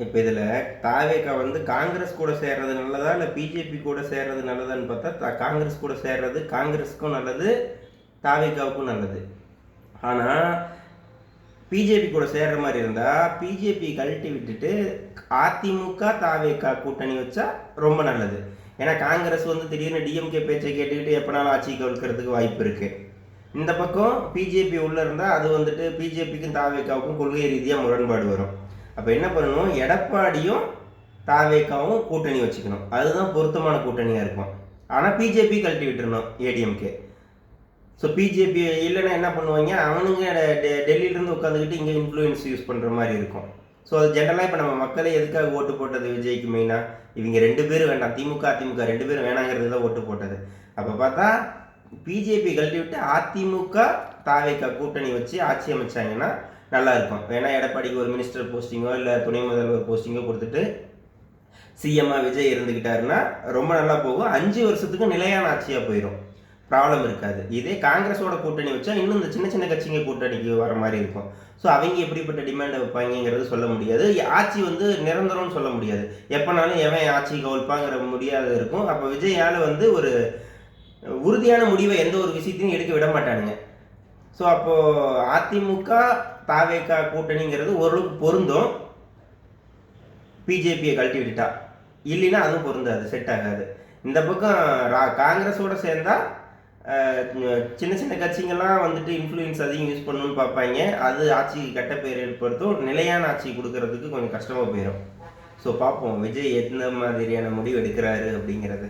இப்ப இதுல தாவேகா வந்து காங்கிரஸ் கூட சேர்றது நல்லதா? இல்ல பிஜேபி கூட சேர்றது நல்லதான்னு பார்த்தா, காங்கிரஸ் கூட சேர்றது காங்கிரஸுக்கும் நல்லது, தாவேகாவுக்கும் நல்லது. ஆனா, பிஜேபி கூட சேர்ற மாரி இருந்தா, பிஜேபி கழட்டி விட்டுட்டு அதிமுக, தாவேகா கூட்டணி வச்சா ரொம்ப நல்லது. ஏன்னா காங்கிரஸ் வந்து திடீர்னு டிஎம்கே பேச்சை கேட்டுக்கிட்டு எப்பனாலும் ஆட்சிக்கு கவிழ்க்கிறதுக்கு வாய்ப்பு இருக்கு. இந்த பக்கம் பிஜேபி உள்ள இருந்தா அது வந்துட்டு பிஜேபிக்கும் தாவேகாவுக்கும் கொள்கை ரீதியா முரண்பாடு வரும். அப்ப என்ன பண்ணணும், எடப்பாடியும் தாவேகாவும் கூட்டணி வச்சுக்கணும். அதுதான் பொருத்தமான கூட்டணியா இருக்கும். ஆனா பிஜேபி கழட்டி விட்டுறணும் ஏடிஎம்கே. ஸோ பிஜேபி இல்லைன்னா என்ன பண்ணுவாங்க, அவனுங்க டெல்லியிலேருந்து உட்காந்துக்கிட்டு இங்கே இன்ஃப்ளூயன்ஸ் யூஸ் பண்ணுற மாதிரி இருக்கும். ஸோ அது ஜென்ரலாக இப்போ நம்ம மக்களே எதுக்காக ஓட்டு போட்டது விஜய்க்கு மெயினாக, இவங்க 2 பேரும் வேண்டாம், திமுக அதிமுக 2 பேரும் வேணாங்கிறது தான் ஓட்டு போட்டது. அப்போ பார்த்தா பிஜேபி கழட்டி விட்டு அதிமுக தாவேகா கூட்டணி வச்சு ஆட்சி அமைச்சாங்கன்னா நல்லா இருக்கும். வேணா எடப்பாடிக்கு ஒரு மினிஸ்டர் போஸ்டிங்கோ இல்லை துணை முதல்வர் போஸ்டிங்கோ கொடுத்துட்டு சிஎம்மா விஜய் இருந்துக்கிட்டாருன்னா ரொம்ப நல்லா போகும். 5 வருஷத்துக்கு நிலையான ஆட்சியாக போயிடும், ப்ராப்ளம் இருக்காது. இதே காங்கிரஸோட கூட்டணி வச்சா இன்னும் இந்த சின்ன சின்ன கட்சிங்க கூட்டணிக்கு வர மாதிரி இருக்கும். ஸோ அவங்க எப்படிப்பட்ட டிமாண்டை வைப்பாங்கிறது சொல்ல முடியாது. ஆட்சி வந்து நிரந்தரம்னு சொல்ல முடியாது. எப்போனாலும் எவன் ஆட்சி கவிழ்ப்பாங்கிற முடியாத இருக்கும். அப்போ விஜயால் வந்து ஒரு உறுதியான முடிவை எந்த ஒரு விஷயத்தையும் எடுக்க விட மாட்டானுங்க. ஸோ அப்போது அதிமுக தாவேகா கூட்டணிங்கிறது ஓரளவுக்கு பொருந்தும், பிஜேபியை கழட்டி விட்டுட்டா. இல்லைன்னா அதுவும் பொருந்தாது, செட் ஆகாது. இந்த பக்கம் காங்கிரஸோட சேர்ந்தா சின்ன சின்ன கட்சிங்கெல்லாம் வந்துட்டு இன்ஃப்ளூயன்ஸ் அதிகம் யூஸ் பண்ணணும்னு பார்ப்பாங்க. அது ஆட்சிக்கு கெட்ட பேர் ஏற்படுத்தும், நிலையான ஆட்சி கொடுக்கறதுக்கு கொஞ்சம் கஷ்டமாக போயிடும். ஸோ பார்ப்போம் விஜய் எந்த மாதிரியான முடிவு எடுக்கிறாரு அப்படிங்கிறது.